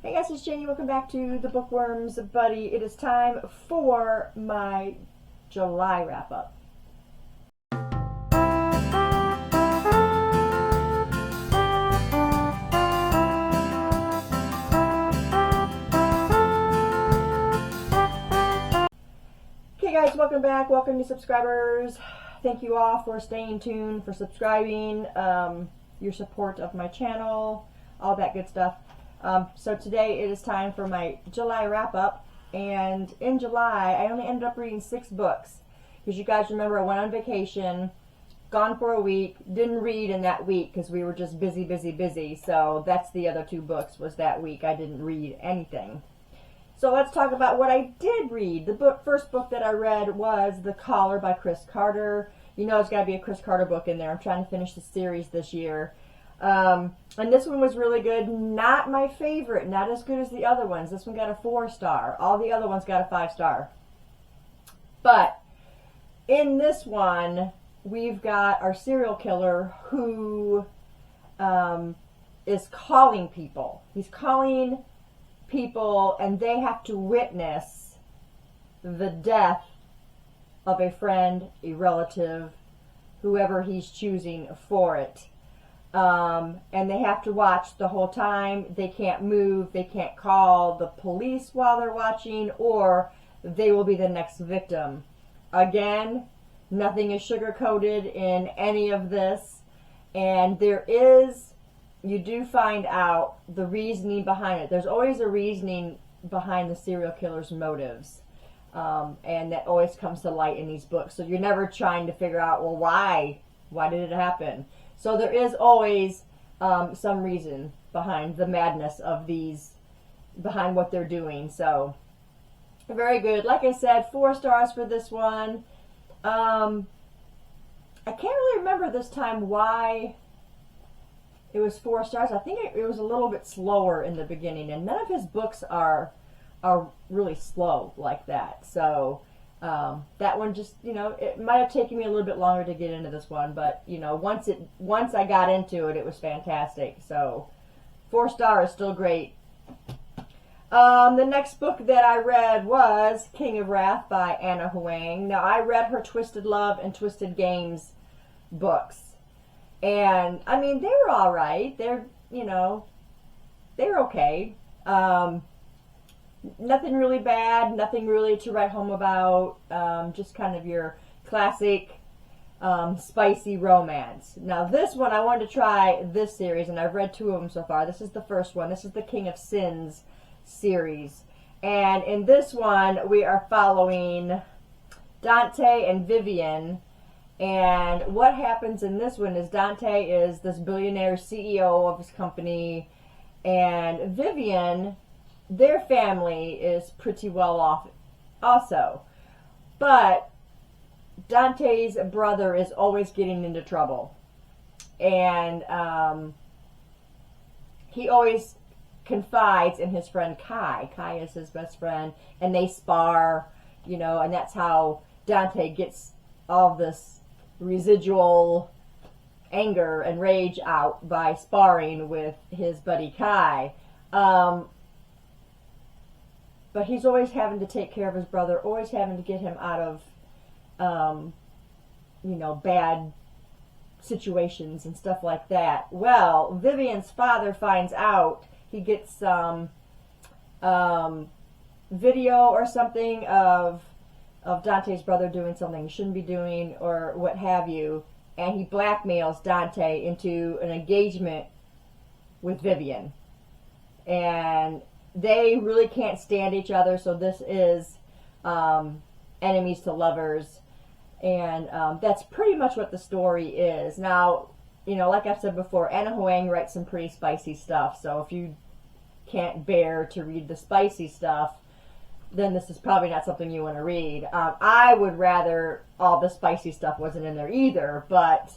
Hey guys, it's Janie. Welcome back to the Bookworms Buddy. It is time for my July wrap up. Okay guys, welcome back. Welcome new subscribers. Thank you all for staying tuned, for subscribing, your support of my channel, all that good stuff. So today it is time for my July wrap up, and in July I only ended up reading 6 books because you guys remember I went on vacation, gone for a week, didn't read in that week because we were just busy. So that's the other 2 books was that week I didn't read anything. So let's talk about what I did read. The first book that I read was The Caller by Chris Carter. You know there's got to be a Chris Carter book in there. I'm trying to finish the series this year. And this one was really good. Not my favorite. Not as good as the other ones. This one got a 4-star. All the other ones got a 5-star. But in this one, we've got our serial killer who is calling people. He's calling people and they have to witness the death of a friend, a relative, whoever he's choosing for it. And they have to watch the whole time. They can't move. They can't call the police while they're watching, or they will be the next victim. Again, nothing is sugar-coated in any of this. And you do find out the reasoning behind it. There's always a reasoning behind the serial killer's motives. And that always comes to light in these books. So you're never trying to figure out, well, why? Why did it happen? So there is always some reason behind the madness of these, behind what they're doing. So, very good. Like I said, 4 stars for this one. I can't really remember this time why it was 4 stars. I think it was a little bit slower in the beginning, and none of his books are really slow like that. So that one just, it might have taken me a little bit longer to get into this one, but once I got into it, it was fantastic. So 4 stars is still great. The next book that I read was King of Wrath by Anna Huang. Now I read her Twisted Love and Twisted Games books. And, I mean, they were all right. They were okay. Nothing really bad. Nothing really to write home about. Just kind of your classic spicy romance. Now, this one, I wanted to try this series, and I've read 2 of them so far. This is the first one. This is the King of Sins series. And in this one, we are following Dante and Vivian. And what happens in this one is Dante is this billionaire CEO of his company, and Vivian, their family is pretty well off also. But Dante's brother is always getting into trouble. And he always confides in his friend Kai. Kai is his best friend, and they spar, and that's how Dante gets all this residual anger and rage out by sparring with his buddy Kai. But he's always having to take care of his brother, always having to get him out of, bad situations and stuff like that. Well, Vivian's father finds out. He gets some video or something of Dante's brother doing something he shouldn't be doing or what have you, and he blackmails Dante into an engagement with Vivian. And they really can't stand each other, so this is enemies to lovers, and that's pretty much what the story is. Now, like I said before, Anna Huang writes some pretty spicy stuff, so if you can't bear to read the spicy stuff, then this is probably not something you want to read. I would rather all the spicy stuff wasn't in there either, but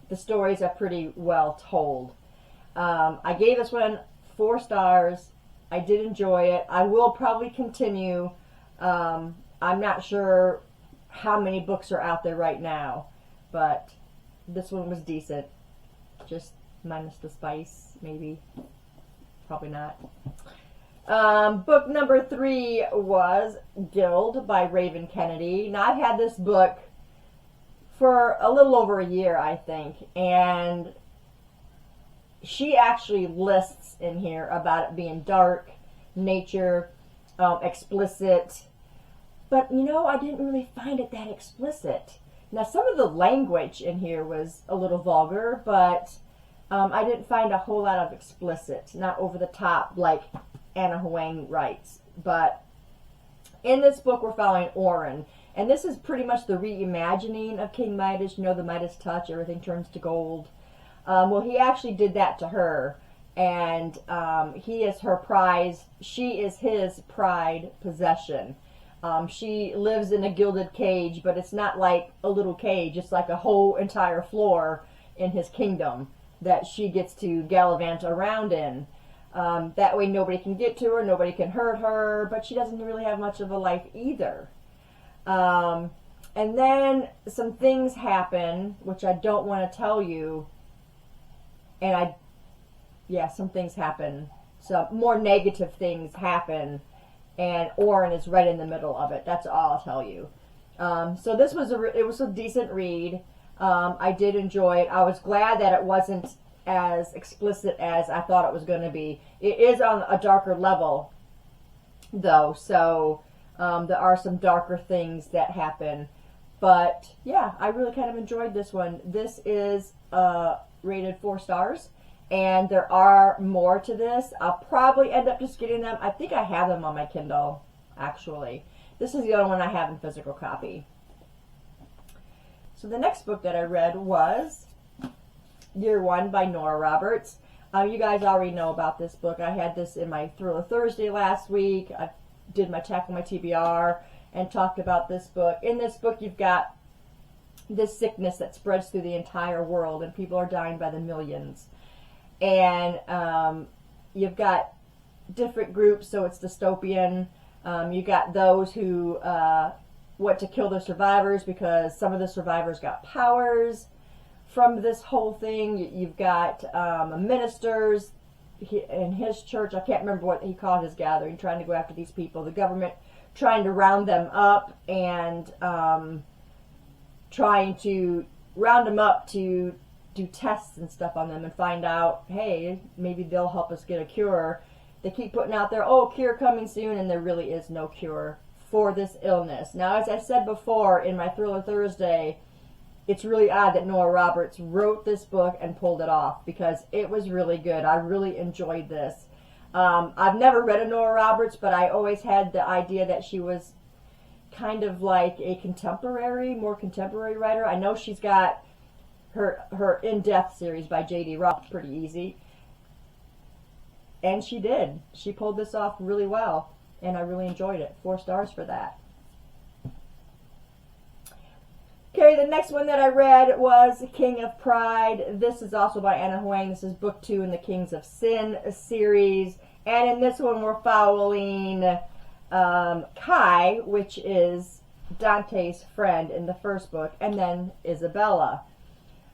the stories are pretty well told. I gave this one 4 stars. I did enjoy it. I will probably continue. I'm not sure how many books are out there right now, but this one was decent. Just minus the spice, maybe. Probably not. Book number 3 was Guild by Raven Kennedy. Now, I've had this book for a little over a year, I think, and she actually lists in here about it being dark, nature, explicit, but I didn't really find it that explicit. Now, some of the language in here was a little vulgar, but I didn't find a whole lot of explicit, not over the top like Anna Huang writes. But in this book, we're following Oren, and this is pretty much the reimagining of King Midas. The Midas touch, everything turns to gold. Well, he actually did that to her, and he is her prize. She is his pride possession. She lives in a gilded cage, but it's not like a little cage. It's like a whole entire floor in his kingdom that she gets to gallivant around in. That way nobody can get to her, nobody can hurt her, but she doesn't really have much of a life either. And then some things happen, which I don't want to tell you. And some things happen. So more negative things happen. And Oren is right in the middle of it. That's all I'll tell you. So this was it was a decent read. I did enjoy it. I was glad that it wasn't as explicit as I thought it was going to be. It is on a darker level, though. So there are some darker things that happen. But yeah, I really kind of enjoyed this one. This is rated 4 stars. And there are more to this. I'll probably end up just getting them. I think I have them on my Kindle, actually. This is the only one I have in physical copy. So the next book that I read was YearOne by Nora Roberts. You guys already know about this book. I had this in my Thriller Thursday last week. I did my Tackle My TBR and talked about this book. In this book, you've got this sickness that spreads through the entire world, and people are dying by the millions. And you've got different groups, so it's dystopian. You got those who want to kill the survivors because some of the survivors got powers from this whole thing. You've got ministers in his church. I can't remember what he called his gathering, trying to go after these people. The government trying to round them up and trying to round them up to do tests and stuff on them and find out, hey, maybe they'll help us get a cure. They keep putting out there, cure coming soon, and there really is no cure for this illness. Now, as I said before in my Thriller Thursday, it's really odd that Nora Roberts wrote this book and pulled it off, because it was really good. I really enjoyed this. I've never read a Nora Roberts, but I always had the idea that she was kind of like a more contemporary writer. I know she's got her In-Depth series by J.D. Roth, pretty easy. And she did. She pulled this off really well, and I really enjoyed it. 4 stars for that. Okay, the next one that I read was King of Pride. This is also by Anna Huang. This is book 2 in the Kings of Sin series. And in this one, we're following Kai, which is Dante's friend in the first book, and then Isabella.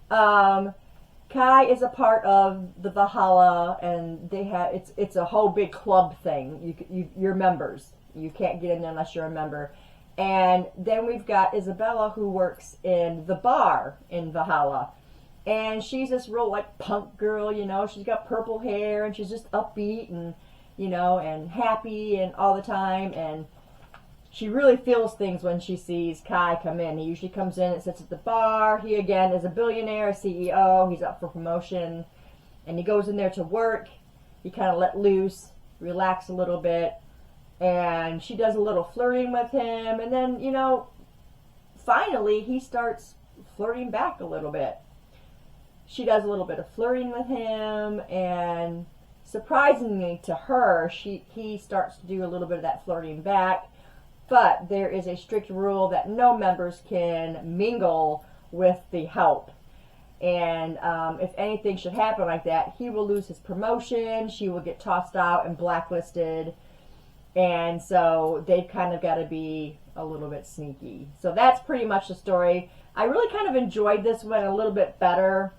Kai is a part of the Valhalla, and they have it's a whole big club thing. You're members. You can't get in there unless you're a member. And then we've got Isabella, who works in the bar in Valhalla, and she's this real like punk girl. She's got purple hair, and she's just upbeat and and happy and all the time. And she really feels things when she sees Kai come in. He usually comes in and sits at the bar. He, again, is a billionaire, a CEO. He's up for promotion. And he goes in there to work. He kind of let loose, relax a little bit. And she does a little flirting with him. And then, finally he starts flirting back a little bit. She does a little bit of flirting with him. And surprisingly to her, he starts to do a little bit of that flirting back. But there is a strict rule that no members can mingle with the help. And if anything should happen like that, he will lose his promotion, she will get tossed out and blacklisted. And so they've kind of got to be a little bit sneaky. So that's pretty much the story. I really kind of enjoyed this one a little bit better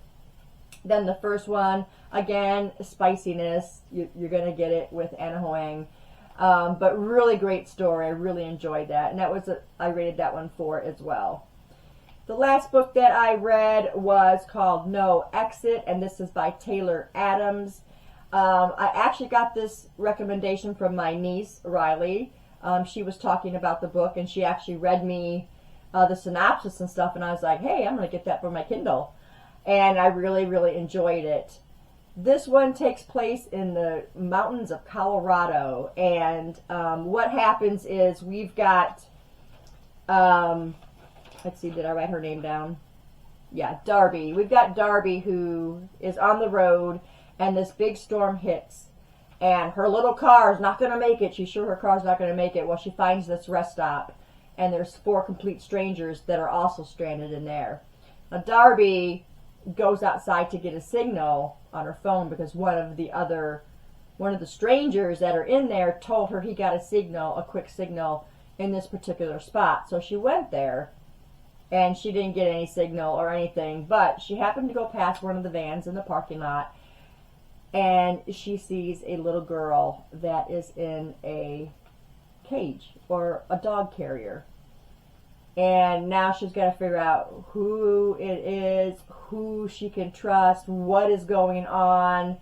than the first one. Again, spiciness, you're going to get it with Anna Huang. But really great story. I really enjoyed that. And that was I rated that one 4 as well. The last book that I read was called No Exit, and this is by Taylor Adams. I actually got this recommendation from my niece, Riley. She was talking about the book, and she actually read me the synopsis and stuff, and I was like, hey, I'm going to get that for my Kindle. And I really, really enjoyed it. This one takes place in the mountains of Colorado, and what happens is we've got, let's see, did I write her name down? Yeah, Darby. We've got Darby who is on the road, and this big storm hits, and her little car is not going to make it. She's sure her car's not going to make it. Well, she finds this rest stop, and there's 4 complete strangers that are also stranded in there. Now, Darby goes outside to get a signal on her phone because one of the strangers that are in there told her he got a quick signal in this particular spot. So she went there, and she didn't get any signal or anything, but she happened to go past one of the vans in the parking lot, and she sees a little girl that is in a cage or a dog carrier. And now she's got to figure out who it is, who she can trust, what is going on.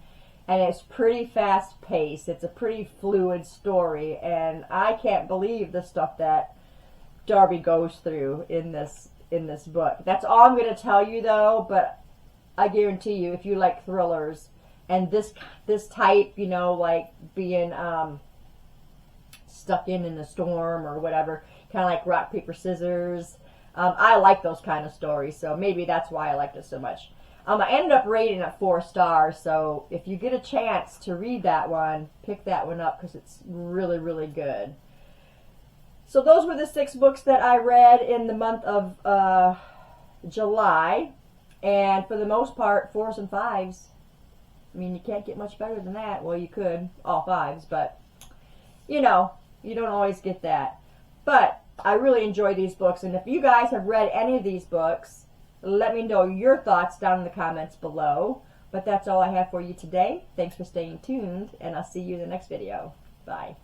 And it's pretty fast paced. It's a pretty fluid story. And I can't believe the stuff that Darby goes through in this book. That's all I'm going to tell you, though. But I guarantee you, if you like thrillers and this type, you know, like being stuck in the storm or whatever, kind of like rock, paper, scissors. I like those kind of stories, so maybe that's why I liked it so much. I ended up rating it 4 stars, so if you get a chance to read that one, pick that one up because it's really, really good. So those were the 6 books that I read in the month of July, and for the most part, 4s and 5s. I mean, you can't get much better than that. Well, you could, all 5s, but, you know, you don't always get that. But I really enjoy these books, and if you guys have read any of these books, let me know your thoughts down in the comments below. But that's all I have for you today. Thanks for staying tuned, and I'll see you in the next video. Bye.